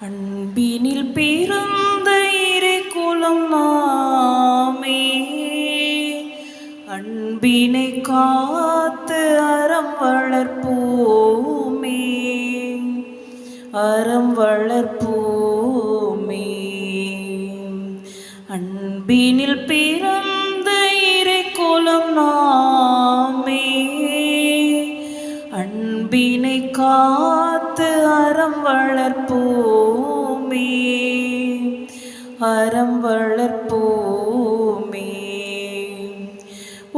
அன்பினில் பிறந்த இறை குலம் நாமே, அன்பினை காத்து அறம் வளர்ப்போமே, அறம் வளர்ப்போமே. அன்பினில் பிறந்த இறை குலம் நாமே, அன்பினை காத்து அறம் வளர்ப்போமே, அறம் வளர்ப்போமே.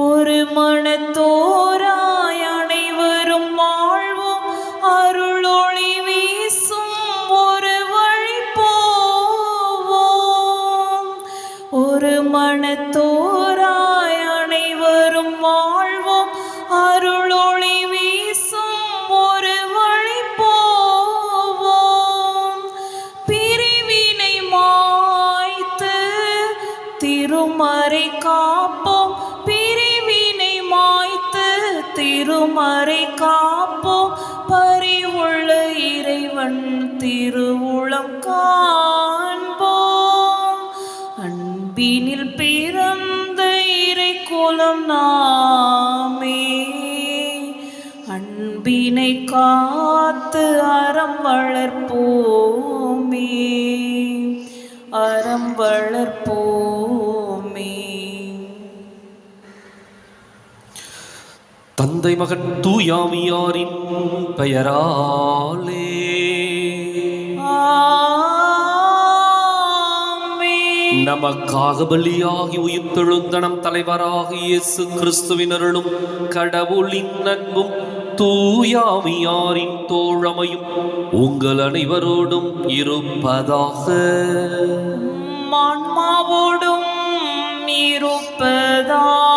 ஒரு மனத்தோராய் அனைவரும் வாழ்வோம், அருளொளி வீசும் ஒரு வழி போவோம். ஒரு மனத்தோராய் அனைவரும் வாழ்வோம், அருளொளி வீசும் ஒரு வழி போவோம். பிரிவினை மாய்த்து திருமறை காப்போம், பிரிவினை மாய்த்து திருமறை காப்போம். பரிவுள்ள இறைவன் திருவுளம் காண்போம். அன்பினில் பிறந்த இறை குலம் நாமே, அன்பினை காத்து அறம் வளர்ப்போமே, அறம் வளர்ப்போமே. தந்தை மகன் தூயாவியாரின் பெயராலே ஆமென். நமக்காக பலியாகி உயிர்த்தெழுந்த நம் தலைவராகிய இயேசு கிறிஸ்துவின் அருளும் கடவுளின் அன்பும் தூயாவியாரின் தோழமையும் உங்கள் அனைவரோடும் இருப்பதாக. ஆன்மாவோடும் இருப்பதாக.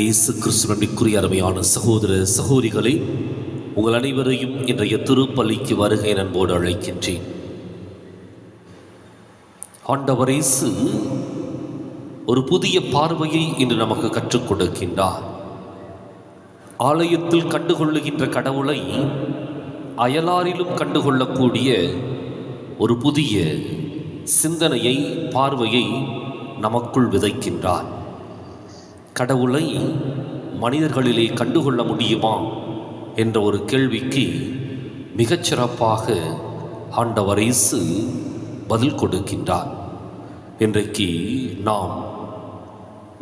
இயேசு கிறிஸ்துவிற்குரிய அருமையான சகோதர சகோதரிகளே, உங்கள் அனைவரையும் இன்றைய திருப்பலிக்கு வருகை அன்போடு அழைக்கின்றேன். ஆண்டவர் இயேசு ஒரு புதிய பார்வையை இன்று நமக்கு கற்றுக் கொடுக்கின்றார். ஆலயத்தில் கண்டுகொள்ளுகின்ற கடவுளை அயலாரிலும் கண்டுகொள்ளக்கூடிய ஒரு புதிய சிந்தனையை, பார்வையை நமக்குள் விதைக்கின்றார். கடவுளை மனிதர்களிலே கண்டுகொள்ள முடியுமா என்ற ஒரு கேள்விக்கு மிகச்சிறப்பாக ஆண்டவர் இயேசு பதில் கொடுக்கின்றார். இன்றைக்கு நாம்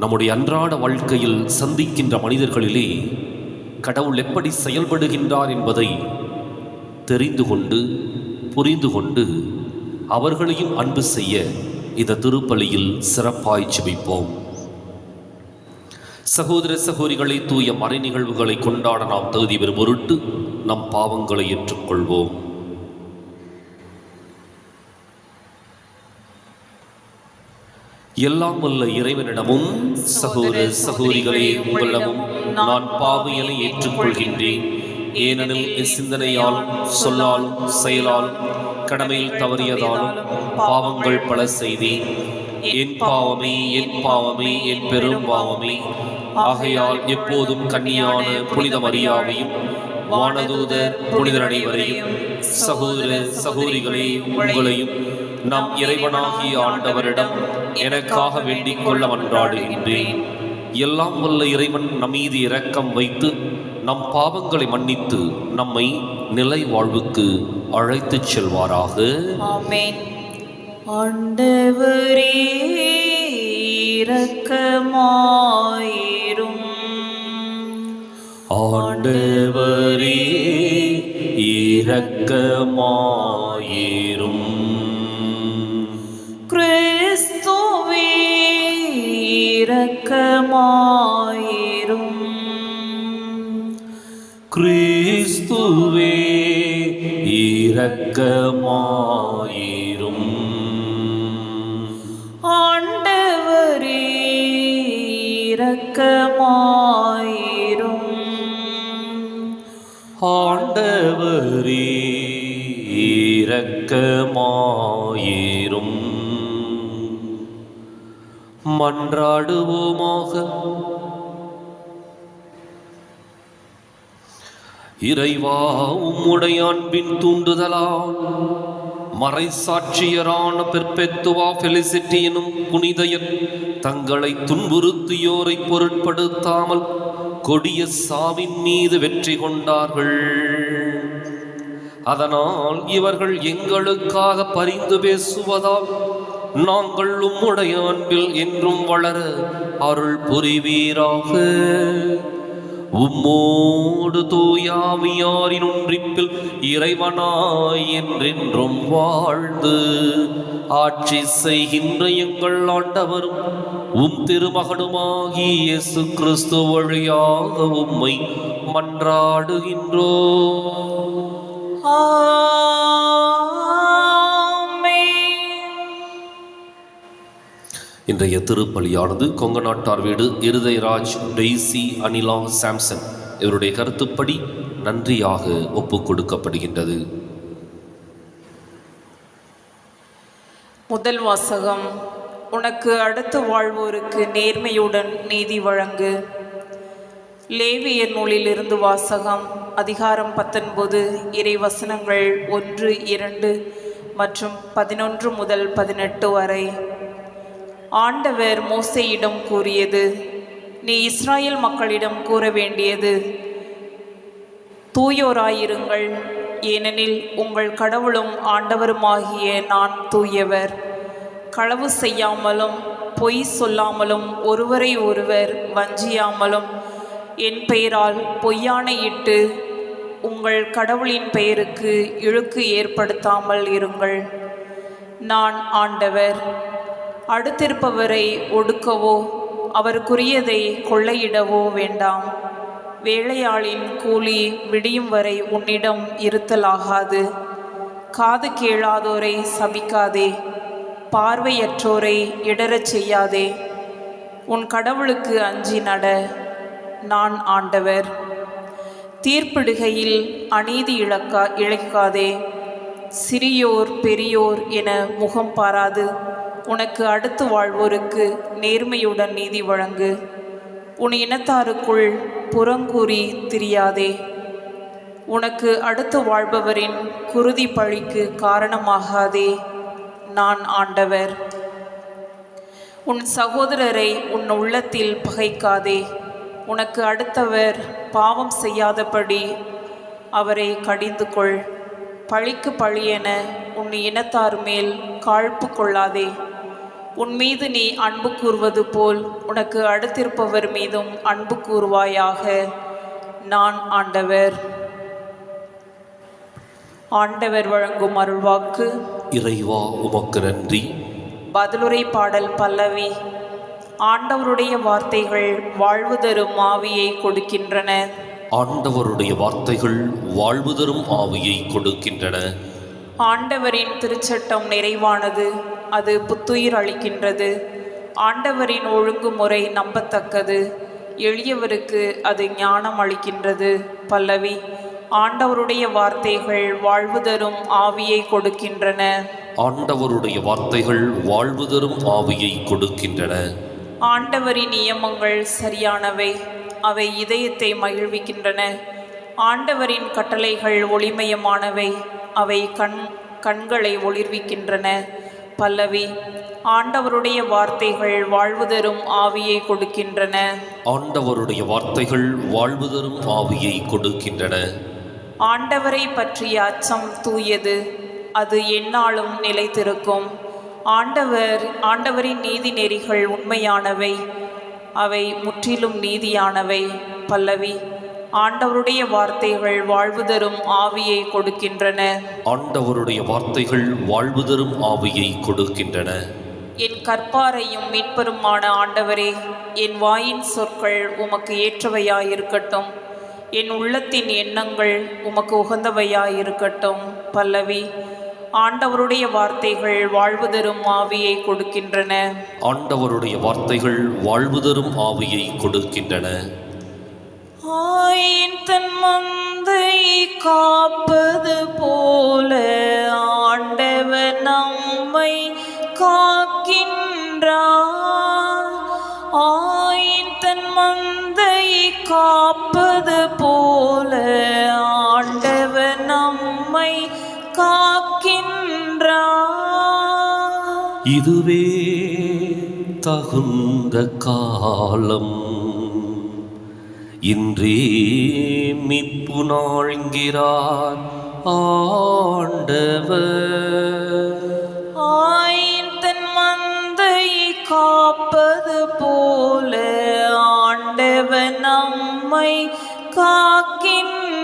நம்முடைய அன்றாட வாழ்க்கையில் சந்திக்கின்ற மனிதர்களிலே கடவுள் எப்படி செயல்படுகின்றார் என்பதை தெரிந்து கொண்டு, புரிந்து கொண்டு, அவர்களையும் அன்பு செய்ய இந்த திருப்பலியில் சிறப்பாய் ஜெபிப்போம். சகோதர சகோதரிகளை, தூய மறை நிகழ்வுகளை கொண்டாட நாம் தகுதி பெறும் பொருட்டு நம் பாவங்களை ஏற்றுக்கொள்வோம். எல்லாம் வல்ல இறைவனிடமும் சகோதர சகோதரிகளே உங்களிடமும் நான் பாவியலை ஏற்றுக்கொள்கின்றேன். ஏனெனில் என் சிந்தனையாலும் சொல்லாலும் செயலாலும் கடமையில் தவறியதாலும் பாவங்கள் பல செய்தேன். என் பாவமே, என் பாவமே, என் பெரும் பாவமே. ஆகையால் எப்போதும் கன்னியான புனித மரியாவையும் வானதூதர் புனிதர் அனைவரையும் சகோதர சகோதரிகளே உங்களையும் நம் இறைவனாகிய ஆண்டவரிடம் எனக்காக வேண்டிக் கொள்ள மன்றாடுகின்றேன். எல்லாம் வல்ல இறைவன் நம் மீது இரக்கம் வைத்து நம் பாவங்களை மன்னித்து நம்மை நிலை வாழ்வுக்கு அழைத்துச் செல்வாராக. ஆமென். ஆண்டவரே இரக்கமாயிரும். ஆண்டவரே இரக்கமாயிரும். கிறிஸ்துவே இரக்கமாயிரும். கிறிஸ்துவே இரக்கமாயிரும். ஆண்டவரே இரக்கமாயிரும். ஆண்டவரே இரக்கமாயிரும். மன்றாடுவோமாக. இறைவா, உம்முடைய அன்பின் தூண்டுதலால் மறைசாட்சியரான பெர்பெத்துவா ஃபெலிசிட்டி எனும் புனிதையர் தங்களை துன்புறுத்தியோரை பொருட்படுத்தாமல் கொடிய சாவின் மீது வெற்றி கொண்டார்கள். அதனால் இவர்கள் எங்களுக்காக பரிந்து பேசுவதால் நாங்கள் உம்முடைய அன்பில் என்றும் வளர அருள் புரிவீராக. உம்மோடு தூயாவியாரின் ஒன்றிப்பில் இறைவனாய் என்றென்றும் வாழ்ந்து ஆட்சி செய்கின்ற எங்கள் ஆண்டவரும் உம் திருமகனுமாகிய இயேசு கிறிஸ்து வழியாக உம்மை மன்றாடுகின்றோம். இன்றைய திருப்பலியானது கொங்கு நாட்டார் வீடு இருதயராஜ் டெய்சி அனிலா சாம்சன் இவருடைய கருத்துப்படி நன்றியாக ஒப்புக் கொடுக்கப்படுகின்றது. முதல் வாசகம். உனக்கு அடுத்து வாழ்வோருக்கு நேர்மையுடன் நீதி வழங்கு. லேவியர் நூலிலிருந்து வாசகம். அதிகாரம் 19 இறை வசனங்கள் 1, 2 மற்றும் 11 முதல் 18 வரை. ஆண்டவர் மோசேயிடம் கூறியது: நீ இஸ்ராயேல் மக்களிடம் கூற வேண்டியது, தூயோராயிருங்கள், ஏனெனில் உங்கள் கடவுளும் ஆண்டவருமாகிய நான் தூயவர். களவு செய்யாமலும் பொய் சொல்லாமலும் ஒருவரை ஒருவர் வஞ்சியாமலும் என் பெயரால் பொய்யானையிட்டு உங்கள் கடவுளின் பெயருக்கு இழுக்கு ஏற்படுத்தாமல் இருங்கள். நான் ஆண்டவர். அடுத்திருப்பவரை ஒடுக்கவோ அவருக்குரியதை கொள்ளையிடவோ வேண்டாம். வேலையாளின் கூலி விடியும் வரை உன்னிடம் இருத்தலாகாது. காது கேளாதோரை சபிக்காதே. பார்வையற்றோரை இடறச் செய்யாதே. உன் கடவுளுக்கு அஞ்சி நட. நான் ஆண்டவர். தீர்ப்பிடுகையில் அநீதி இழைக்காதே. சிறியோர் பெரியோர் என முகம் பாராது உனக்கு அடுத்து வாழ்வோருக்கு நேர்மையுடன் நீதி வழங்கு. உன் இனத்தாருக்குள் புறங்கூறி திரியாதே. உனக்கு அடுத்து வாழ்பவரின் குருதி பழிக்கு காரணமாகாதே. நான் ஆண்டவர். உன் சகோதரரை உன் உள்ளத்தில் பகைக்காதே. உனக்கு அடுத்தவர் பாவம் செய்யாதபடி அவரை கடிந்து கொள். பழிக்கு பழியென உன் இனத்தார் மேல் காழ்ப்பு கொள்ளாதே. உன் மீது நீ அன்பு கூறுவது போல் உனக்கு அடுத்திருப்பவர் மீதும் அன்பு கூறுவாயாக. நான் ஆண்டவர். ஆண்டவர் வழங்கும் அருள்வாக்கு. இறைவா, உமக்கு நன்றி. பதிலுரை பாடல் பல்லவி. ஆண்டவருடைய வார்த்தைகள் வாழ்வு தரும் ஆவியை கொடுக்கின்றன. ஆண்டவருடைய வார்த்தைகள் வாழ்வு தரும் ஆவியை கொடுக்கின்றன. ஆண்டவரின் திருச்சட்டம் நிறைவானது, அது புத்துயிர் அளிக்கின்றது. ஆண்டவரின் ஒழுங்குமுறை நம்பத்தக்கது, எளியவருக்கு அது ஞானம் அளிக்கின்றது. பல்லவி. ஆண்டவருடைய வார்த்தைகள் வாழ்வு தரும் ஆவியை கொடுக்கின்றன. ஆண்டவருடைய வார்த்தைகள் வாழ்வு தரும் ஆவியை கொடுக்கின்றன. ஆண்டவரின் நியமங்கள் சரியானவை, அவை இதயத்தை மகிழ்விக்கின்றன. ஆண்டவரின் கட்டளைகள் ஒளிமயமானவை, அவை கண்களை ஒளிர்விக்கின்றன. பல்லவி. ஆண்டவருடைய வார்த்தைகள் வாழ்வு தரும் ஆவியை கொடுக்கின்றன. ஆண்டவருடைய வார்த்தைகள் வாழ்வு தரும் ஆவியை கொடுக்கின்றன. ஆண்டவரை பற்றிய அச்சம் தூயது, அது எந்நாளும் நிலைத்திருக்கும். ஆண்டவரின் நீதி நெறிகள் உண்மையானவை, அவை முற்றிலும் நீதியானவை. பல்லவி. ஆண்டவருடைய வார்த்தைகள் வாழ்வு தரும் ஆவியை கொடுக்கின்றன. ஆண்டவருடைய வார்த்தைகள் வாழ்வு தரும் ஆவியை கொடுக்கின்றன. என் கற்பாரையும் மீட்பருமான ஆண்டவரே, என் வாயின் சொற்கள் உமக்கு ஏற்றவையாயிருக்கட்டும். என் உள்ளத்தின் எண்ணங்கள் உமக்கு உகந்தவையாயிருக்கட்டும். பல்லவி. ஆண்டவருடைய வார்த்தைகள் வாழ்வு தரும் ஆவியை கொடுக்கின்றன. ஆண்டவருடைய வார்த்தைகள் வாழ்வு தரும் ஆவியை கொடுக்கின்றன. ஆயின் தன் மந்தை காப்பது போல ஆண்டவர் நம்மை காக்கின்றார். ஆயின் தன் மந்தை காப்பது போல இதுவே தகுந்த காலம், இன்றே மீட்பு நாள்கிறார் ஆண்டவர். ஆயின் தன் மந்தையை காப்பது போல ஆண்டவர் நம்மை காக்கின்றார்.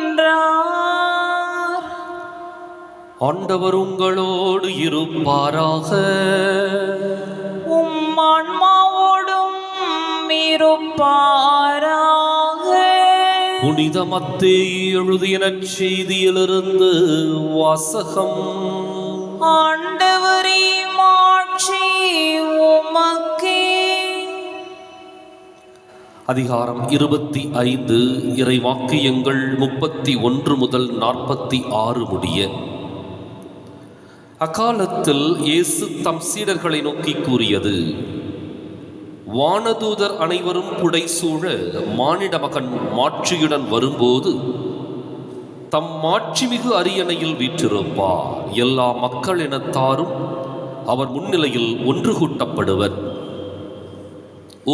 ஆண்டவர் உங்களோடு இருப்பாராக. உம் ஆன்மாவோடும் இருப்பாராக. புனித மத்தேயு எழுதிய நற்செய்தியிலிருந்து வாசகம். ஆண்டவரே மாட்சி உமக்கே. அதிகாரம் 25, இறைவாக்கியங்கள் 31 முதல் 46 முடிய. அக்காலத்தில் இயேசு தம் சீடர்களை நோக்கி கூறியது: வானதூதர் அனைவரும் புடைசூழ மானிட மகன் மாட்சியுடன் வரும்போது தம் மாட்சிமிகு அரியணையில் வீற்றிருப்பார். எல்லா மக்கள் இனத்தாரும் அவர் முன்னிலையில் ஒன்று கூட்டப்படுவர்.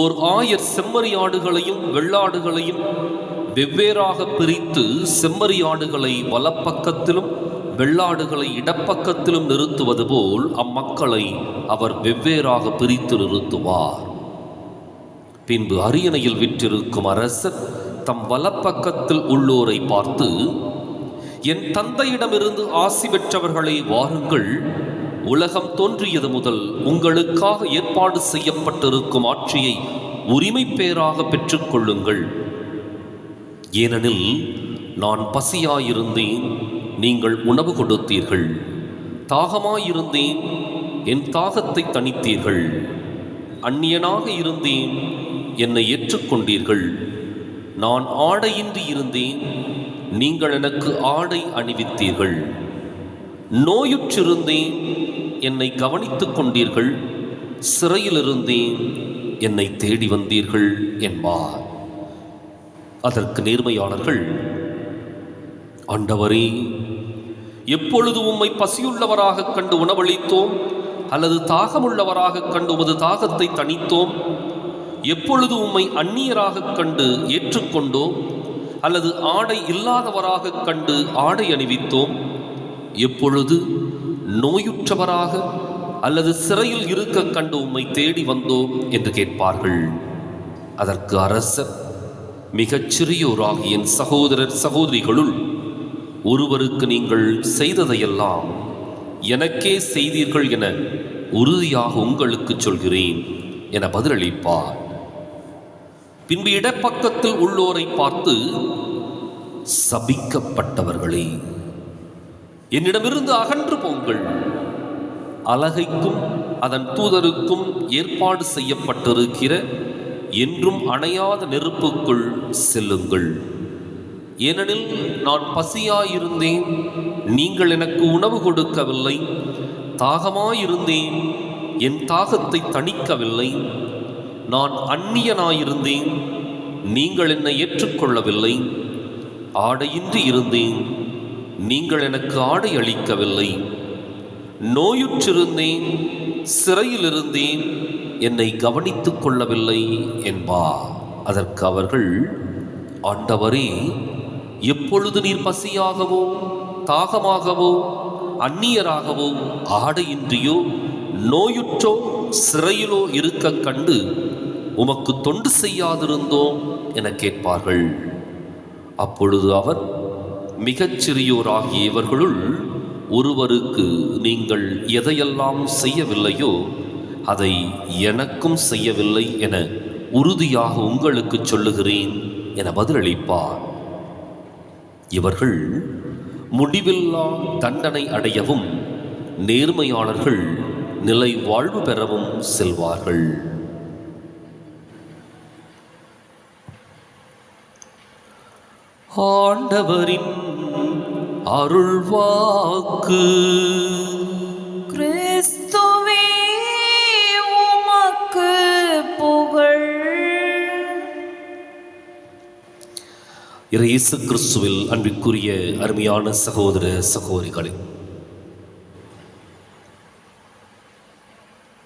ஓர் 1000 செம்மறியாடுகளையும் வெள்ளாடுகளையும் வெவ்வேறாக பிரித்து செம்மறியாடுகளை வலப்பக்கத்திலும் வெள்ளாடுகளை இடப்பக்கத்திலும் நிறுத்துவது போல் அம்மக்களை அவர் வெவ்வேறாக பிரித்து நிறுத்துவார். பின்பு அரியணையில் விற்றிருக்கும் அரசர் தம் வலப்பக்கத்தில் உள்ளோரை பார்த்து, என் தந்தையிடமிருந்து ஆசி பெற்றவர்களை வாருங்கள், உலகம் தோன்றியது முதல் உங்களுக்காக ஏற்பாடு செய்யப்பட்டிருக்கும் ஆட்சியை உரிமை பேராக பெற்றுக்கொள்ளுங்கள். ஏனெனில் நான் பசியாயிருந்தேன், நீங்கள் உணவு கொடுத்தீர்கள். தாகமாயிருந்தேன், என் தாகத்தை தணித்தீர்கள். அந்நியனாக இருந்தேன், என்னை ஏற்றுக்கொண்டீர்கள். நான் ஆடையின்றி இருந்தேன், நீங்கள் எனக்கு ஆடை அணிவித்தீர்கள். நோயுற்றிருந்தேன், என்னை கவனித்துக் கொண்டீர்கள். சிறையிலிருந்தேன், என்னை தேடி வந்தீர்கள் என்பார். அதற்கு நேர்மையாளர்கள், ஆண்டவரே, எப்பொழுது உம்மை பசியுள்ளவராக கண்டு உணவளித்தோம், அல்லது தாகமுள்ளவராக கண்டு உமது தாகத்தை தணித்தோம்? எப்பொழுது உம்மை அந்நியராக கண்டு ஏற்றுக்கொண்டோம், அல்லது ஆடை இல்லாதவராக கண்டு ஆடை அணிவித்தோம்? எப்பொழுது நோயுற்றவராக அல்லது சிறையில் இருக்க கண்டு உம்மை தேடி வந்தோம் என்று கேட்பார்கள். அதற்கு அரசர், மிகச்சிறியோராகிய என் சகோதரர் சகோதரிகளுள் ஒருவருக்கு நீங்கள் செய்ததையெல்லாம் எனக்கே செய்தீர்கள் என உறுதியாக உங்களுக்கு சொல்கிறேன் என பதிலளிப்பார். பின்பு இடப்பக்கத்தில் உள்ளோரை பார்த்து, சபிக்கப்பட்டவர்களே, என்னிடமிருந்து அகன்று போங்கள். அலகைக்கும் அதன் தூதருக்கும் ஏற்பாடு செய்யப்பட்டிருக்கிற என்றும் அணையாத நெருப்புக்குள் செல்லுங்கள். ஏனெனில் நான் பசியாயிருந்தேன், நீங்கள் எனக்கு உணவு கொடுக்கவில்லை. தாகமாயிருந்தேன், என் தாகத்தை தணிக்கவில்லை. நான் அந்நியனாயிருந்தேன், நீங்கள் என்னை ஏற்றுக்கொள்ளவில்லை. ஆடையின்றி இருந்தேன், நீங்கள் எனக்கு ஆடை அளிக்கவில்லை. நோயுற்றிருந்தேன், சிறையில் இருந்தேன், என்னை கவனித்துக் கொள்ளவில்லை என்பார். அதற்கு அவர்கள், ஆண்டவரே, எப்பொழுது நீர் பசியாகவோ தாகமாகவோ அந்நியராகவோ ஆடையின்றியோ நோயுற்றோ சிறையிலோ இருக்க கண்டு உமக்கு தொண்டு செய்யாதிருந்தோம் என கேட்பார்கள். அப்பொழுது அவர், மிகச்சிறியோராகிய இவர்களுள் ஒருவருக்கு நீங்கள் எதையெல்லாம் செய்யவில்லையோ அதை எனக்கும் செய்யவில்லை என உறுதியாக உங்களுக்கு சொல்லுகிறேன் என பதிலளிப்பார். இவர்கள் முடிவில்லா தண்டனை அடையவும் நேர்மையாளர்கள் நிலை வாழ்வு பெறவும் செல்வார்கள். ஆண்டவரின் அருள்வாக்கு. கிறிஸ்துவே உமக்கு புகழ். இயேசு கிறிஸ்துவில் அன்பிற்குரிய அருமையான சகோதர சகோதரிகளே,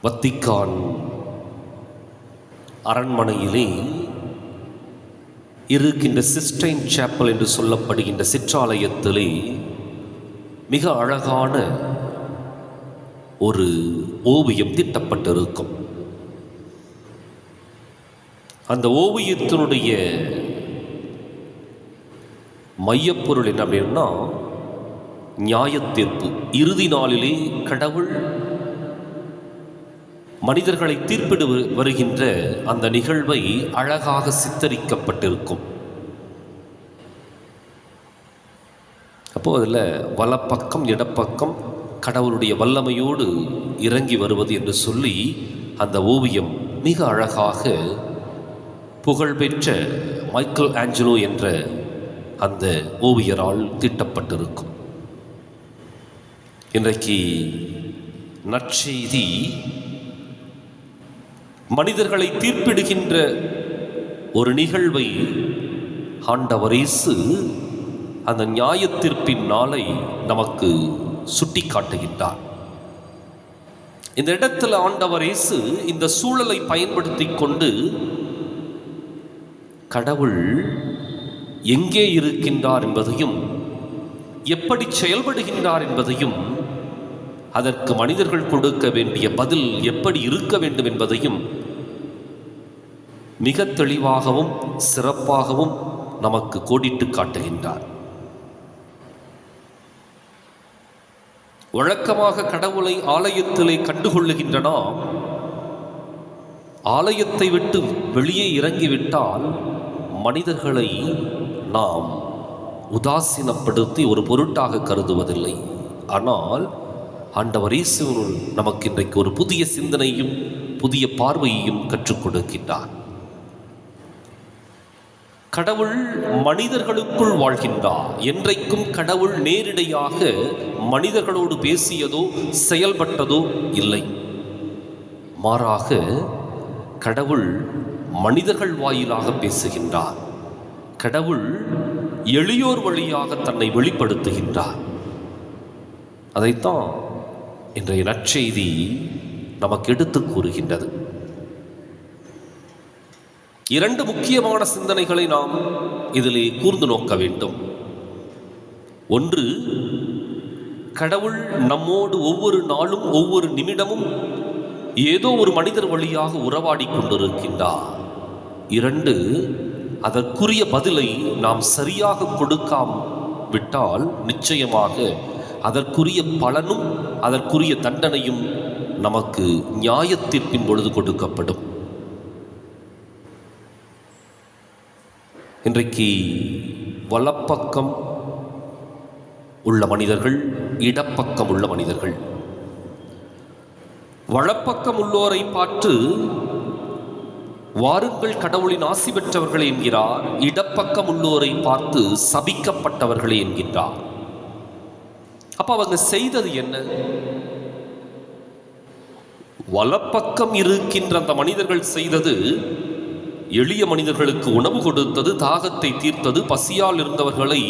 வத்திக்கான் அரண்மனையிலே இருக்கின்ற சிஸ்டைன் சாப்பல் என்று சொல்லப்படுகின்ற சிற்றாலயத்திலே மிக அழகான ஒரு ஓவியம் தீட்டப்பட்டிருக்கும். அந்த ஓவியத்தினுடைய மையப்பொருள் என்ன அப்படின்னா, நியாயத்தீர்ப்பு. இறுதி நாளிலே கடவுள் மனிதர்களை தீர்ப்பிட வருகின்ற அந்த நிகழ்வை அழகாக சித்தரிக்கப்பட்டிருக்கும். அப்போ அதில் வலப்பக்கம் இடப்பக்கம் கடவுளுடைய வல்லமையோடு இறங்கி வருவது என்று சொல்லி அந்த ஓவியம் மிக அழகாக புகழ்பெற்ற மைக்கேல் ஆஞ்சலோ என்ற அந்த ஓவியரால் தீட்டப்பட்டிருக்கும். இன்றைக்கு நற்செய்தி மனிதர்களை தீர்ப்பிடுகின்ற ஒரு நிகழ்வை ஆண்டவர் இயேசு அந்த நியாயத்தீர்ப்பின் நாளை நமக்கு சுட்டி காட்டுகின்றார். இந்த இடத்துல ஆண்டவர் இயேசு இந்த சூழலை பயன்படுத்தி கொண்டு கடவுள் எங்கே இருக்கின்றார் என்பதையும் எப்படி செயல்படுகின்றார் என்பதையும் அதற்கு மனிதர்கள் கொடுக்க வேண்டிய பதில் எப்படி இருக்க வேண்டும் என்பதையும் மிக தெளிவாகவும் சிறப்பாகவும் நமக்கு கோடிட்டு காட்டுகின்றார். வழக்கமாக கடவுளை ஆலயத்திலே கண்டுகொள்ளுகின்ற நாம் ஆலயத்தை விட்டு வெளியே இறங்கிவிட்டால் மனிதர்களை நாம் உதாசீனப்படுத்தி ஒரு பொருட்டாக கருதுவதில்லை. ஆனால் ஆண்டவர் இயேசு நமக்கு இன்றைக்கு ஒரு புதிய சிந்தனையும் புதிய பார்வையையும் கற்றுக் கொடுக்கின்றார். கடவுள் மனிதர்களுக்குள் வாழ்கின்றார். என்றைக்கும் கடவுள் நேரிடையாக மனிதர்களோடு பேசியதோ செயல்பட்டதோ இல்லை. மாறாக கடவுள் மனிதர்கள் வாயிலாக பேசுகின்றார். கடவுள் எளியோர் வழியாக தன்னை வெளிப்படுத்துகின்றார். அதைத்தான் இன்றைய நற்செய்தி நமக்கு எடுத்து கூறுகின்றது. இரண்டு முக்கியமான சிந்தனைகளை நாம் இதிலே கூர்ந்து நோக்க வேண்டும். ஒன்று, கடவுள் நம்மோடு ஒவ்வொரு நாளும் ஒவ்வொரு நிமிடமும் ஏதோ ஒரு மனிதர் வழியாக உறவாடி கொண்டிருக்கின்றார். இரண்டு, அதற்குரிய பதிலை நாம் சரியாக கொடுக்காவிட்டால் நிச்சயமாக அதற்குரிய பலனும் அதற்குரிய தண்டனையும் நமக்கு நியாயத்தீர்ப்பின் பொழுது கொடுக்கப்படும். இன்றைக்கு வலப்பக்கம் உள்ள மனிதர்கள், இடப்பக்கம் உள்ள மனிதர்கள். வலப்பக்கம் உள்ளோரை பார்த்து வாருங்கள் கடவுளின் ஆசி பெற்றவர்களே என்கிறார். இடப்பக்கம் உள்ளோரை பார்த்து சபிக்கப்பட்டவர்களே என்கின்றார். அப்ப அவங்க செய்தது என்ன? வலப்பக்கம் இருக்கின்ற அந்த மனிதர்கள் செய்தது எளிய மனிதர்களுக்கு உணவு கொடுத்தது, தாகத்தை தீர்த்தது, பசியால் இருந்தவர்களை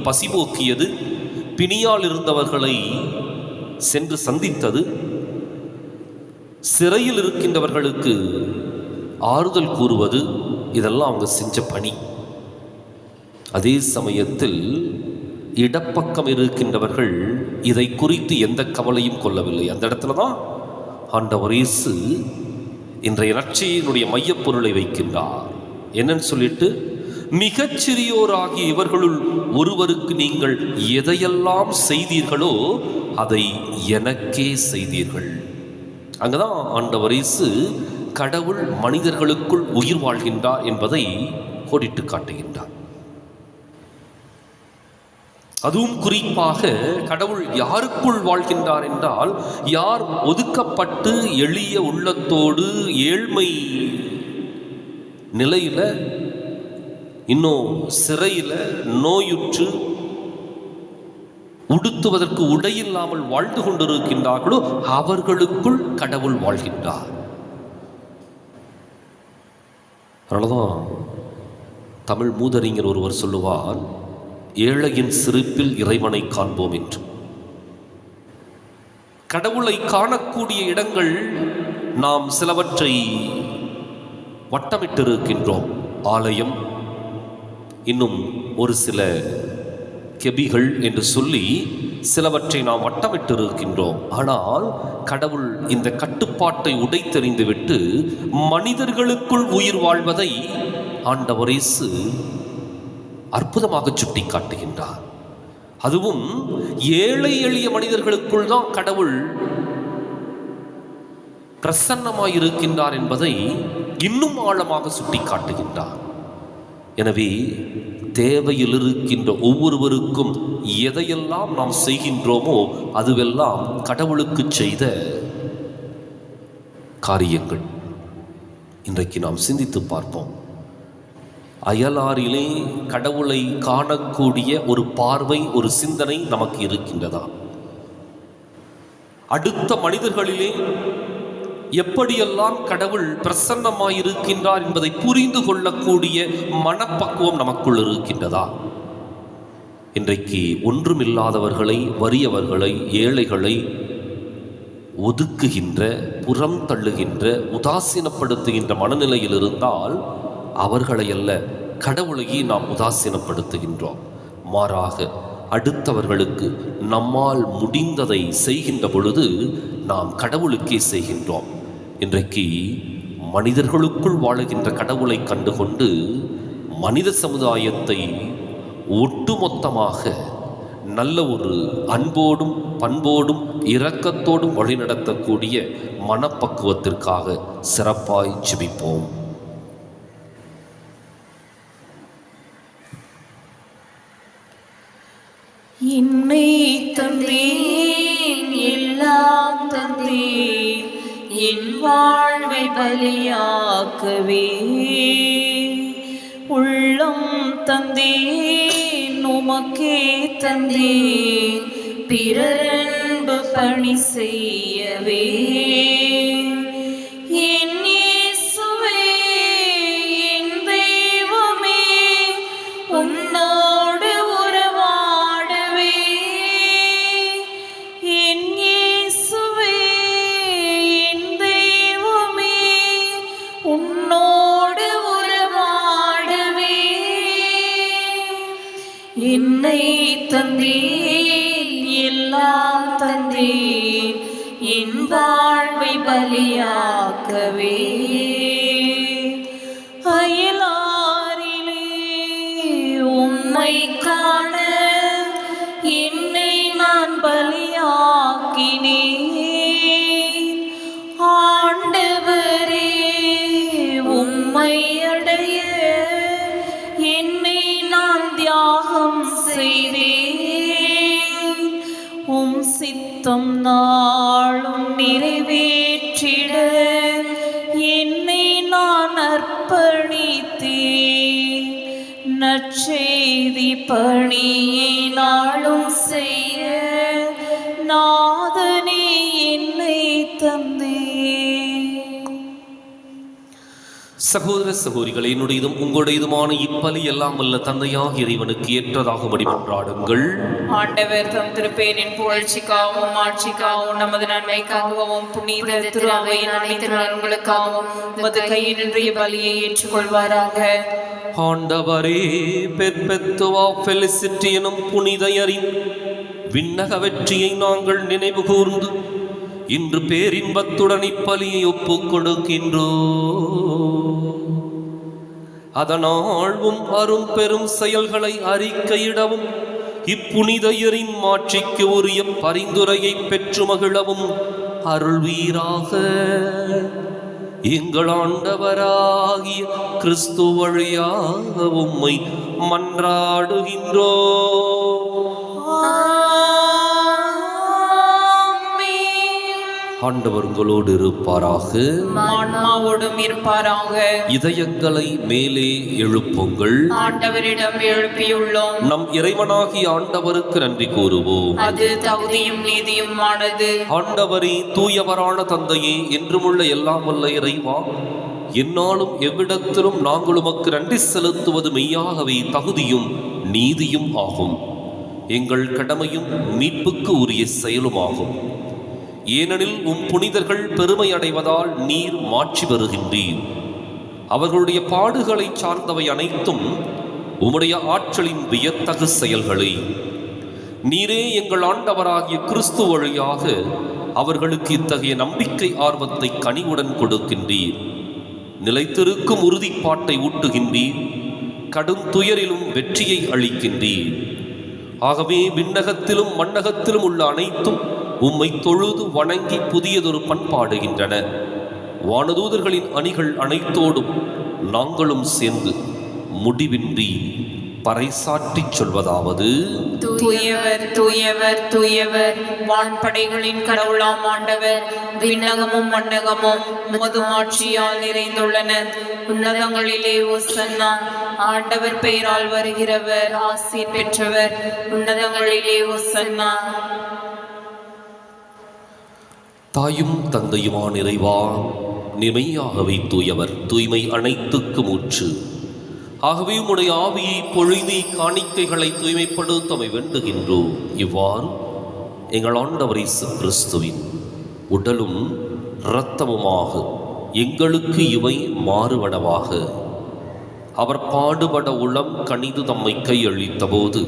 பசி போக்கியது, பிணியால் இருந்தவர்களை சென்று சந்தித்தது, சிறையில் இருக்கின்றவர்களுக்கு ஆறுதல் கூறுவது, இதெல்லாம் அவங்க செஞ்ச பணி. அதே சமயத்தில் இடப்பக்கம் இருக்கின்றவர்கள் இதை குறித்து எந்த கவலையும் கொள்ளவில்லை. அந்த இடத்துல தான் ஆண்டவர் இயேசு இன்றைய நற்செய்தியினுடைய மையப்பொருளை வைக்கின்றார். என்னன்னு சொல்லிட்டு, மிகச்சிறியோராகிய இவர்களுள் ஒருவருக்கு நீங்கள் எதையெல்லாம் செய்தீர்களோ அதை எனக்கே செய்தீர்கள். அங்கதான் ஆண்டவர் இயேசு கடவுள் மனிதர்களுக்குள் உயிர் வாழ்கின்றார் என்பதை கோடிட்டு காட்டுகின்றார். அதுவும் குறிப்பாக கடவுள் யாருக்குள் வாழ்கின்றார் என்றால், யார் ஒதுக்கப்பட்டு எளிய உள்ளத்தோடு ஏழ்மை நிலையில, இன்னும் சிறையில நோயுற்று உடுத்துவதற்கு உடையில்லாமல் வாழ்ந்து கொண்டிருக்கின்றார்களோ அவர்களுக்குள் கடவுள் வாழ்கின்றார். அதனாலதான் தமிழ் மூதறிஞர் ஒருவர் சொல்லுவார், ஏழையின் சிரிப்பில் இறைவனை காண்போம் என்று. கடவுளை காணக்கூடிய இடங்கள் நாம் சிலவற்றை வட்டமிட்டிருக்கின்றோம். ஆலயம், இன்னும் ஒரு சில கெபிகள் என்று சொல்லி சிலவற்றை நாம் வட்டமிட்டிருக்கின்றோம். ஆனால் கடவுள் இந்த கட்டுப்பாட்டை உடைத்தெறிந்துவிட்டு மனிதர்களுக்குள் உயிர் வாழ்வதை ஆண்டவர் இயேசு அற்புதமாக சுட்டி காட்டுகின்றார். அதுவும் ஏழை எளிய மனிதர்களுக்குள் தான் கடவுள் பிரசன்னமாயிருக்கின்றார் என்பதை இன்னும் ஆழமாக சுட்டி காட்டுகின்றார். எனவே தேவையில் இருக்கின்ற ஒவ்வொருவருக்கும் எதையெல்லாம் நாம் செய்கின்றோமோ அதுவெல்லாம் கடவுளுக்கு செய்த காரியங்கள். இன்றைக்கு நாம் சிந்தித்து பார்ப்போம். அயலாரிலே கடவுளை காணக்கூடிய ஒரு பார்வை, ஒரு சிந்தனை நமக்கு இருக்கின்றதா? அடுத்த மனிதர்களிலே எப்படியெல்லாம் கடவுள் பிரசன்னமாயிருக்கின்றார் என்பதை புரிந்து கொள்ளக்கூடிய மனப்பக்குவம் நமக்குள் இருக்கின்றதா? இன்றைக்கு ஒன்றுமில்லாதவர்களை, வறியவர்களை, ஏழைகளை ஒதுக்குகின்ற, புறம் தள்ளுகின்ற, உதாசீனப்படுத்துகின்ற மனநிலையில் இருந்தால் அவர்களை அல்ல, கடவுளையே நாம் உதாசீனப்படுத்துகின்றோம். மாறாக அடுத்தவர்களுக்கு நம்மால் முடிந்ததை செய்கின்ற பொழுது நாம் கடவுளுக்கே செய்கின்றோம். இன்றைக்கு மனிதர்களுக்குள் வாழுகின்ற கடவுளை கண்டுகொண்டு மனித சமுதாயத்தை ஒட்டுமொத்தமாக நல்ல ஒரு அன்போடும் பண்போடும் இரக்கத்தோடும் வழிநடத்தக்கூடிய மனப்பக்குவத்திற்காக சிறப்பாய் ஜெபிப்போம். என்னை தந்தேன், எல்லாம் தந்தேன், என் வாழ்வை பலியாக்கவே. உள்ளம் தந்தேன், உமக்கே தந்தேன், பிறரன்பு பணி செய்யவே. என் இயேசுவே, என் தெய்வமே, உன்னோடு உறவாடவே. என் இயேசுவே, என் தெய்வமே, உன்னோடு உறவாடவே. என்னை தந்தேன், எல்லாம் தந்தேன், என் வாழ்வை பலியாக்கவே. அயலாரிலே உம்மை காண என்னை நான் பலியாக்கினேன். ஆண்டவரே, உம்மை அடைய என்னை நான் தியாகம் செய்தேன். உம் சித்தம் நாளும் நிறைவேற்றிட என்னை நான் அர்ப்பணித்தேன். நற்செய்தி பணியை நாளும் செய்ய நாதனே என்னை தந்தேன். சகோதர சகோதரிகளே, என்னுடையதும் உங்களுடையதுமான இப்பலி எல்லாம் வல்ல தந்தையாக இறைவனுக்கு ஏற்றதாகும்படி மன்றாடுங்கள். ஆண்டவர் தம் திருப்பேரின் புகழ்ச்சிக்காகவும் ஆட்சிக்காகவும் நமது நன்மைக்காகவும் புனித திரு அவையின் அனைத்து நலன்களுக்காகவும் உமது கையினின்றைய பலியை ஏற்றுக்கொள்வாராக. ஆண்டவரே, பெர்பெத்துவா ஃபெலிசிட்டி எனும் புனிதையரின் விண்ணக வெற்றியை நாங்கள் நினைவு கூர்ந்து இன்று பேரின்பத்துடன் இப்பலியை ஒப்புக் கொடுக்கின்றோம். அதனால்வும் அரும் பெரும் செயல்களை அறிக்கையிடவும் இப்புனிதையரின் மாட்சிக்கு உரிய பரிந்துரையை பெற்று மகிழவும் அருள்வீராக. எங்கள் ஆண்டவராகிய கிறிஸ்து வழியாக உம்மை மன்றாடுகின்றோம். ஆண்டவர் உங்களோடு இருப்பாராக, ஆன்மாவோடும் இருப்பாராக. இதயங்களை மேலே எழுப்புங்கள். ஆண்டவரிடம் எழுப்பியுள்ளோம். நம் இறைவனாகிய ஆண்டவருக்கு நன்றி கூறுவோம். அது தகுதியும் நீதியுமானது. ஆண்டவரே, தூயவரான தந்தையே, என்றுமுள்ள எல்லாம் வல்ல இறைவா, என்னாலும் எவ்விடத்திலும் நாங்கள் உமக்கு நன்றி செலுத்துவது மெய்யாகவே தகுதியும் நீதியும் ஆகும். எங்கள் கடமையும் மீட்புக்கு உரிய செயலுமாகும். ஏனெனில் புனிதர்கள் பெருமை அடைவதால் நீர் மாட்சி பெறுகின்றீர். அவர்களுடைய பாடுகளை சார்ந்தவை அனைத்தும் உம்முடைய ஆற்றலின் வியத்தகு செயல்களை. நீரே எங்கள் ஆண்டவராகிய கிறிஸ்து வழியாக அவர்களுக்கு இத்தகைய நம்பிக்கை ஆர்வத்தை கனிவுடன் கொடுக்கின்றீர். நிலைத்திருக்கும் உறுதிப்பாட்டை ஊட்டுகின்றீர். கடும் துயரிலும் வெற்றியை அளிக்கின்றீர். ஆகவே விண்ணகத்திலும் மண்ணகத்திலும் உள்ள அனைத்தும் உம்மை தொழுது வணங்கி புதியதொரு பண்பாடுகின்றன. வானதூதர்களின் அணிகள் அனைத்தோடும் நாங்களும் சேர்ந்து முடிவின்றி பறைசாற்றிச் சொல்வதாவது: தூயவர் தூயவர் தூயவர், வான்படைகளின் கடவுளாம் ஆண்டவர். விண்ணகமும் மண்ணகமும் உமது ஆட்சியால் நிறைந்துள்ளன. உன்னதங்களிலே ஓசன்னா. ஆண்டவர் பெயரால் வருகிறவர் ஆசீர் பெற்றவர். உன்னதங்களிலே ஓசன்னா. தாயும் தந்தையுமான இறைவா, நிமையாகவே தூயவர், தூய்மை அனைத்துக்கும் ஊற்று. ஆகவே உம்முடைய ஆவியை பொழுதி காணிக்கைகளை தூய்மைப்படுத்தமை வேண்டுகின்றோம். இவ்வாறு எங்கள் ஆண்டவர் இயேசு கிறிஸ்துவின் உடலும் இரத்தமுமாக எங்களுக்கு இவை மாறுவனவாக. அவர் பாடுபட உளம் கனிது தம்மை கையளித்த போது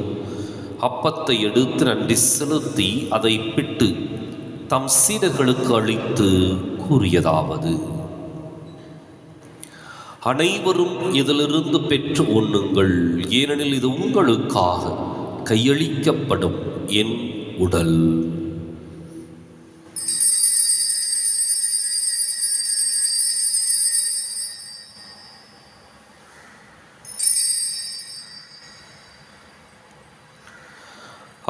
அப்பத்தை எடுத்து நன்றி செலுத்தி அதை பிட்டு தம் சீடர்களுக்கு அளித்து கூறியதாவது: அனைவரும் இதிலிருந்து பெற்று உண்ணுங்கள், ஏனெனில் இது உங்களுக்காக கையளிக்கப்படும் என் உடல்.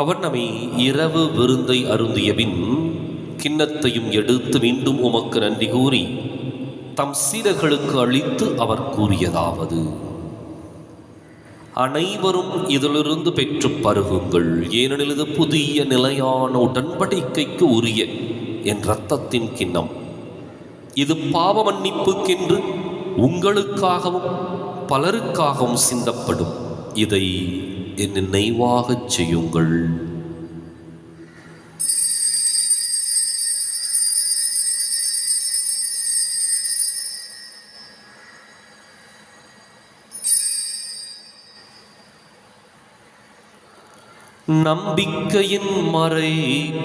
அவர் நம்மை இரவு விருந்தை அருந்தியபின் கிண்ணத்தையும் எடுத்து மீண்டும் உமக்கு நன்றி கூறி தம் சீடர்களுக்கு அளித்து அவர் கூறியதாவது: அனைவரும் இதிலிருந்து பெற்று பருகுங்கள், ஏனெனில் இது புதிய நிலையான உடன்படிக்கைக்கு உரிய என் இரத்தத்தின் கிண்ணம். இது பாவ மன்னிப்புக்கென்று உங்களுக்காகவும் பலருக்காகவும் சிந்தப்படும். இதை என் நினைவாகச் செய்யுங்கள். நம்பிக்கையின் மறை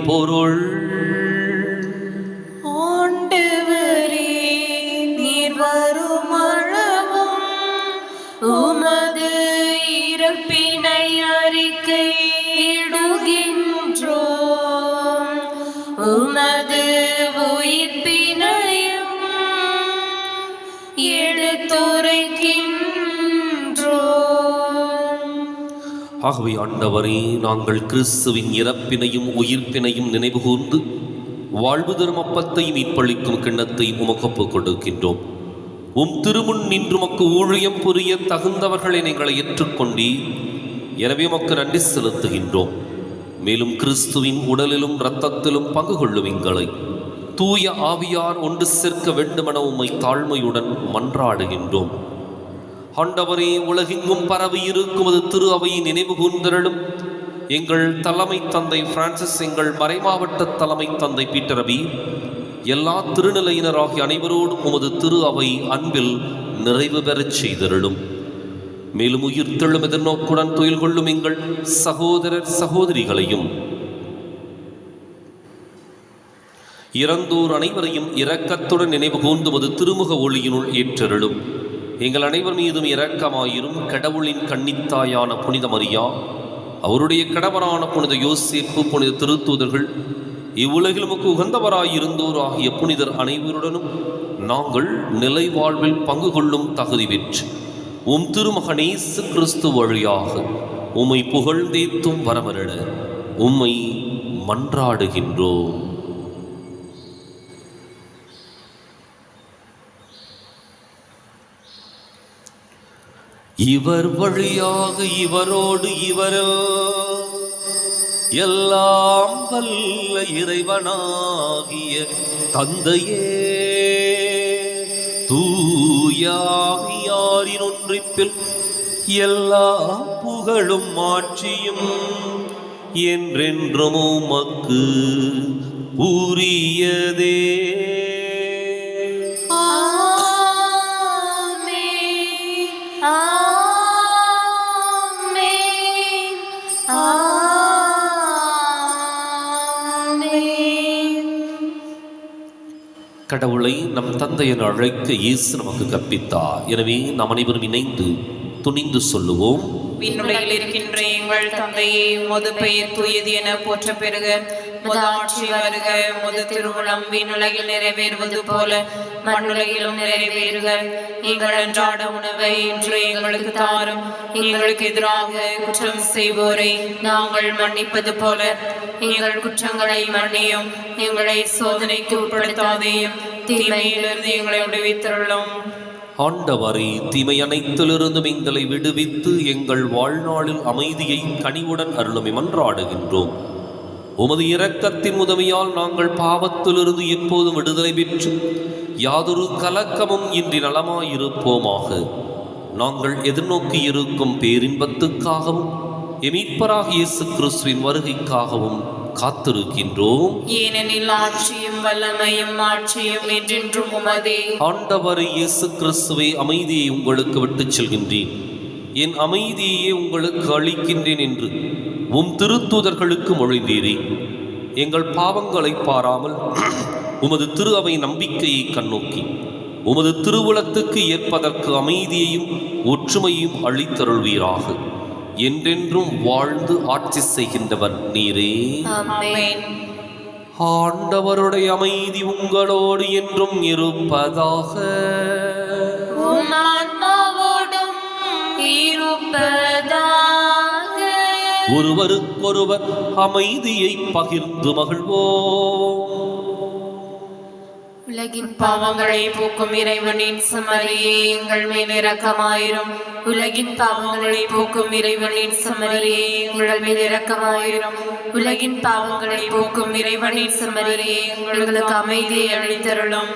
பொருள். ஆண்டவரே, நீர் வரும் அளவும் உமது இறப்பினை அறிக்கையிடுகின்றோம். உமது உயிர்ப்பினையும் எடுத்துரைக்கின்றோம். ஆகவே ஆண்டவரே, நாங்கள் கிறிஸ்துவின் இறப்பினையும் உயிர்ப்பினையும் நினைவு கூர்ந்து வாழ்வு தரும் அப்பத்தையும் மீட்பளிக்கும் கிண்ணத்தையும் உமக்கு ஒப்புக் கொடுக்கின்றோம். உம் திருமுன் நின்று உமக்கு ஊழியம் புரிய தகுந்தவர்களை எங்களை ஏற்றுக்கொண்டீர். எனவே உமக்கு நன்றி செலுத்துகின்றோம். மேலும் கிறிஸ்துவின் உடலிலும் இரத்தத்திலும் பங்கு கொள்ளும் எங்களை தூய ஆவியார் ஒன்று சேர்க்க வேண்டுமென உம்மை தாழ்மையுடன் மன்றாடுகின்றோம். ஆண்டவரே, உலகெங்கும் பரவி இருக்கும் அது திரு அவையை நினைவு கூர்ந்தருளும். எங்கள் தலைமை தந்தை பிரான்சிஸ், எங்கள் மறைமாவட்ட தலைமை தந்தை பீட்டர் அபி, எல்லா திருநிலையினராகிய அனைவரோடும் உமது திரு அவை அன்பில் நிறைவு பெறச் செய்தருளும். மேலும் உயிர்த்தெழும் எதிர்நோக்குடன் துயில் கொள்ளும் எங்கள் சகோதரர் சகோதரிகளையும் இறந்தோர் அனைவரையும் இரக்கத்துடன் நினைவு கூர்ந்துவது திருமுக ஒளியினுள் ஏற்றருளும். எங்கள் அனைவர் மீதும் இரக்கமாயிரும். கடவுளின் கன்னித்தாயான புனித மரியா, அவருடைய கணவரான புனித யோசேப்பு, புனித திருத்தூதர்கள், இவ்வுலகில் உமக்கு உகந்தவராயிருந்தோர் ஆகிய புனிதர் அனைவருடனும் நாங்கள் நிலை வாழ்வில் பங்கு கொள்ளும் தகுதி பெற்று உம் திருமகன் இயேசு கிறிஸ்து வழியாக உம்மை புகழ்ந்தேத்தும் வரமருள உம்மை மன்றாடுகின்றோம். இவர் வழியாக இவரோடு இவரில் எல்லாம் வல்ல இறைவனாகிய தந்தையே, தூயாவியாரின் ஒன்றிப்பில் எல்லா புகழும் ஆட்சியும் என்றென்றும் உமக்கு உரியதே. கடவுளை நம் தந்தை என அழைக்க இயேசு நமக்கு கற்பித்தார். எனவே நாம் அனைவரும் இணைந்து துணிந்து சொல்லுவோம். விண்ணுலகில் இருக்கின்ற எங்கள் தந்தையே, உமது பெயர் தூயது என போற்ற பெறுக. உமது ஆட்சி வருக. உமது திருவுளம் விண்ணுலகில் நிறைவேறுவது போல மண்ணுலகிலும் நிறைவேறுக. எங்கள் அன்றாட உணவை இன்று எங்களுக்கு தாரும். எங்களுக்கு எதிராக குற்றம் செய்வோரை நாங்கள் மன்னிப்பது போல எங்கள் குற்றங்களை மன்னியும். எங்களை சோதனைக்கு உட்படுத்தாதேயும், தீமையிலிருந்து எங்களை விடுவித்தருளும். ஆண்டவரே, தீமை அனைத்திலிருந்தும் எங்களை விடுவித்து எங்கள் வாழ்நாளில் அமைதியை கனிவுடன் அருளும் மன்றாடுகின்றோம். உமது இரக்கத்தின் உதவியால் நாங்கள் பாவத்திலிருந்து எப்போதும் விடுதலை பெற்று யாதொரு கலக்கமும் இன்றி நலமாயிருப்போமாக. நாங்கள் எதிர்நோக்கி இருக்கும் பேரின்பத்துக்காகவும் எமீட்பராக இயேசு கிறிஸ்துவின் வருகைக்காகவும் காத்திருக்கின்றோம். ஏனெனில் ஆட்சியும் வல்லமையும் ஆட்சியும் என்றென்றும் உமதே. ஆண்டவர் இயேசு கிறிஸ்துவை, அமைதியை உங்களுக்கு விட்டுச் செல்கின்றேன், என் அமைதியையே உங்களுக்கு அளிக்கின்றேன் என்று உம் திருத்தூதர்களுக்கு மொழிந்தீரே. எங்கள் பாவங்களை பாராமல் உமது திரு அவை நம்பிக்கையை கண்ணோக்கி உமது திருவுளத்துக்கு ஏற்பதற்கு அமைதியையும் ஒற்றுமையும் அளித்தருள்வீராக. என்றென்றும் வாழ்ந்து ஆட்சி செய்கின்றவர் நீரே. ஆமென். ஆண்டவருடைய அமைதி உங்களோடு என்றும் இருப்பதாக. உம் ஆன்மாவோடும் இருப்பதாக. ஒருவருக்கொருவர் அமைதியை பகிர்ந்து மகிழ்வோம். உலகின் பாவங்களை போக்கும் இறைவனின் சமரியே, எங்கள் மேல் இரக்கமாயிரும். உலகின் பாவங்களை போக்கும் இறைவனின் சமரியே, எங்கள் மேல் இரக்கமாயிரும். உலகின் பாவங்களை போக்கும் இறைவனின் சமரியே, எங்களுக்கு அமைதியை அளித்தருளும்.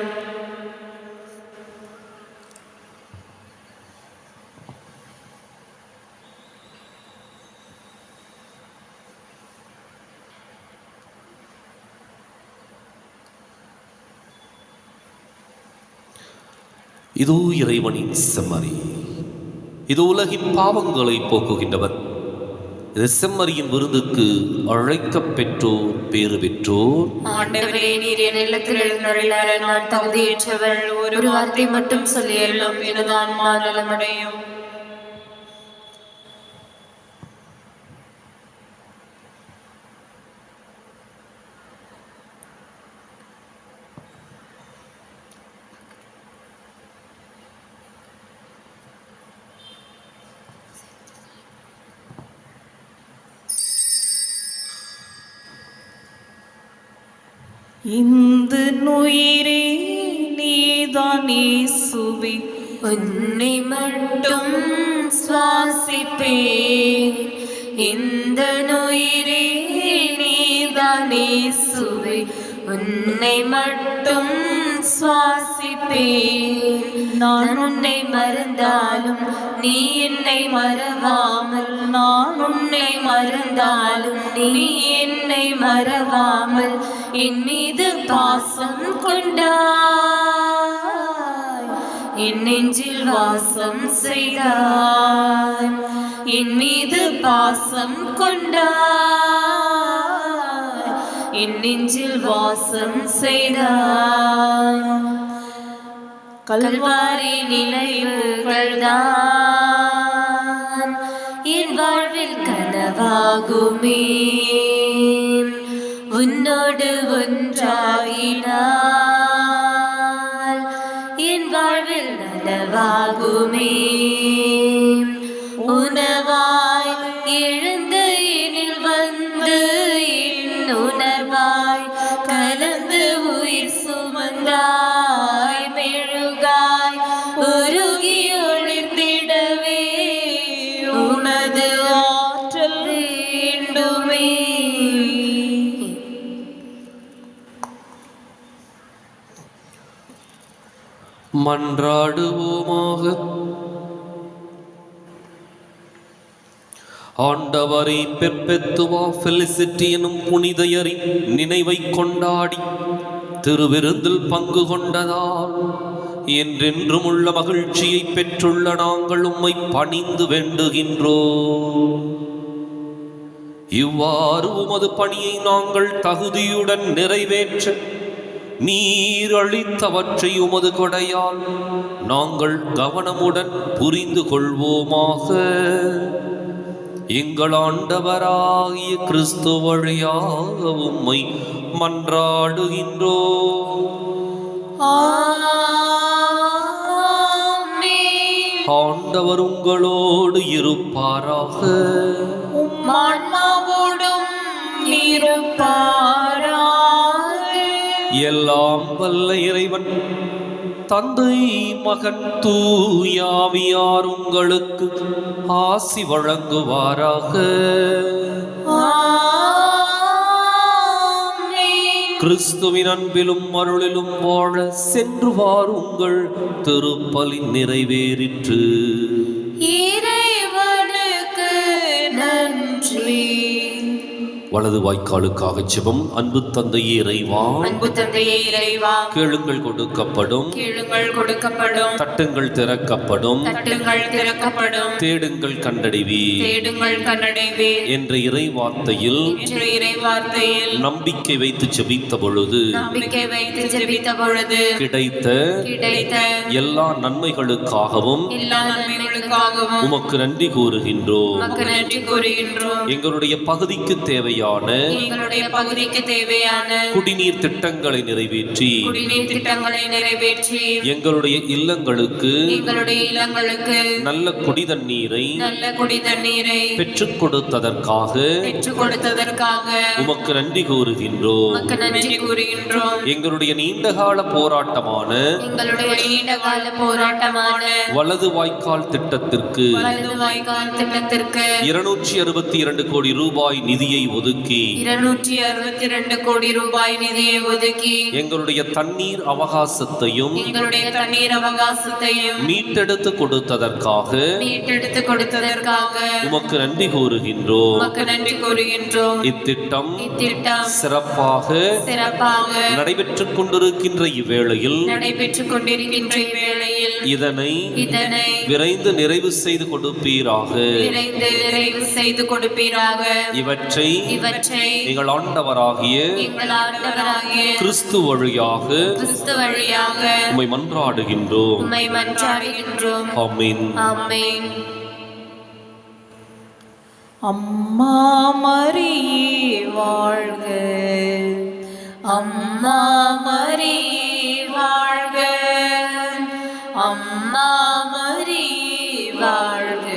இதோ இறைவனின் செம்மறி, இது உலகின் பாவங்களை போக்குகின்றவர். இது செம்மறியின் விருதுக்கு அழைக்கப் பெற்றோர் பேறு பெற்றோர். ஆண்டவரே, நீர் என் இல்லத்தில் எழுந்தருள நான் தகுதியற்றவள். ஒரு வார்த்தை மட்டும் சொல்லி அருளும், எனது ஆன்மா நலமடையும். இந்த நுயிரே நீதான் இயேசுவே, உன்னை மட்டும் சுவாசிப்பேன். இந்த நுயிரே நீதான் இயேசுவே, உன்னை மட்டும் சுவாசிப்பேன். நான் உன்னை மறந்தாலும் நீ என்னை மறவாமல், நான் உன்னை மறந்தாலும் நீ என்னை மறவாமல் என் மீது பாசம் கொண்டாய். என் நெஞ்சில் வாசம் செய்தாய். என் மீது பாசம் கொண்டாய். என் நெஞ்சில் வாசம் செய்தாய். கல்வாரி நினைவுகள்தான் என் வாழ்வில் கனவாகுமே. உன்னோடு ஒன்றாகினால் என் வாழ்வில் நனவாகுமே. உணவாய் எழுந்து எனில் வந்து என் உணர்வாய் கலந்து உயிர் சுமந்தாய். மெழுகாய் உருகி ஒளிர்ந்திடவே உனது ஆற்றல் வேண்டுமே. மன்றாடுவோமாக. ஆண்டவரை பெர்பெத்துவா ஃபெலிசிட்டி எனும் புனிதையரின் நினைவை கொண்டாடி திருவிருந்தில் பங்கு கொண்டதால் என்றென்றும் உள்ள மகிழ்ச்சியை பெற்றுள்ள நாங்கள் உம்மை பணிந்து வேண்டுகின்றோம். இவ்வாறு உமது பணியை நாங்கள் தகுதியுடன் நிறைவேற்ற நீர் அளித்தவற்றை உமது கொடையால் நாங்கள் கவனமுடன் புரிந்து கொள்வோமாக. எங்கள் ஆண்டவராகிய கிறிஸ்து வழியாக உம்மை மன்றாடுகின்றோம். ஆண்டவர் உங்களோடு இருப்பாராக. ஆன்மாவோடும் இருப்பாராக. எல்லாம் வல்ல இறைவன் தந்தை மகன் தூயாவியார் உங்களுக்கு ஆசி வழங்குவாராக. கிறிஸ்துவின் அன்பிலும் அருளிலும் வாழ சென்று வாருங்கள். திருப்பலி நிறைவேறிற்று. இறைவனுக்கு நன்றி. வலது வாய்க்காலுக்காக ஜெபம். அன்பு தந்தையே இறைவா, அன்பு தந்தையே இறைவா, கேளுங்கள் கொடுக்கப்படும், கேளுங்கள் கொடுக்கப்படும், தட்டுங்கள் திறக்கப்படும், தட்டுங்கள் திறக்கப்படும், தேடுங்கள் கண்டடைவீர், தேடுங்கள் கண்டடைவீர் என்ற இறை வார்த்தையில் நம்பிக்கை வைத்து ஜெபித்த பொழுது கிடைத்த எல்லா நன்மைகளுக்காகவும் உமக்கு நன்றி கூறுகின்றோம். எங்களுடைய பகுதிக்கு தேவையான குடிநீர் திட்டங்களை நிறைவேற்றி எங்களுடைய இல்லங்களுக்கு நல்ல குடிதண்ணீரை பெற்றுக் கொடுத்ததற்காக உமக்கு நன்றி கூறுகின்றோம். எங்களுடைய நீண்டகால போராட்டமான வலது வாய்க்கால் திட்டத்திற்கு 262 கோடி ரூபாய் நிதியை ஒதுக்கி எங்களுடைய தண்ணீர் அவகாசத்தையும் மீட்டெடுத்து கொடுத்ததற்காக உமக்கு நன்றி கூறுகின்றோம். இத்திட்டம் சிறப்பாக நடைபெற்றுக் கொண்டிருக்கின்ற இவ்வேளையில் இதனை விரைந்து நிறைவு செய்து கொடுப்பீராக. இவற்றை எங்கள் ஆண்டவராகிய கிறிஸ்து வழியாக உம்மை மன்றாடுகின்றோம். ஆமென். அம்மா மரியே வாழ்க, அம்மா மரியே வாழ்க, அம்மா மரியே வாழ்க,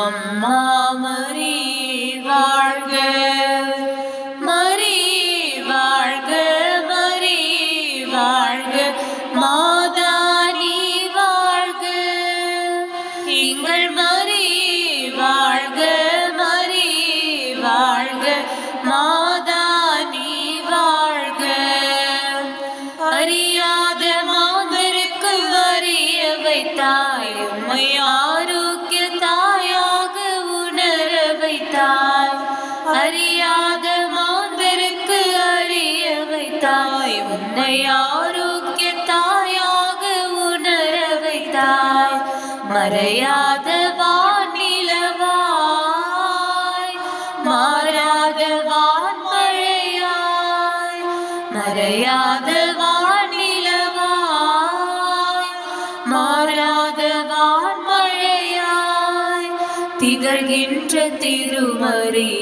அம்மா மரியே வாழ்க, மரியே வாழ்க, மரியே வாழ்க, மாதா நீ வாழ்க, எங்கள் மரியே வாழ்க, மரியே வாழ்க, மாதா நீ வாழ்க. அறியாத மாந்தருக்கு அறிய வைத்தாய், உம்மை ஆரோக்கிய தாயாக உணர வைத்தாய். அறியாத மாந்தருக்கு அறிய வைத்தாய், உன்னை ஆரோக்கிய தாயாக உணர வைத்தாய். மறையாத வானிலவாய், மாறாத வான்மழையாய், மறையாத வானிலவாய், மாறாத வான்மழையாய் திகழ்கின்ற திருமரி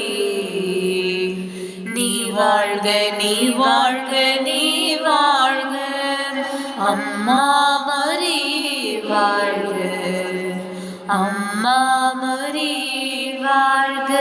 நீ வாழ்க, நீ வாழ்க, நீ வாழ்க, அம்மா மரியே வாழ்க, அம்மா மரியே வாழ்க.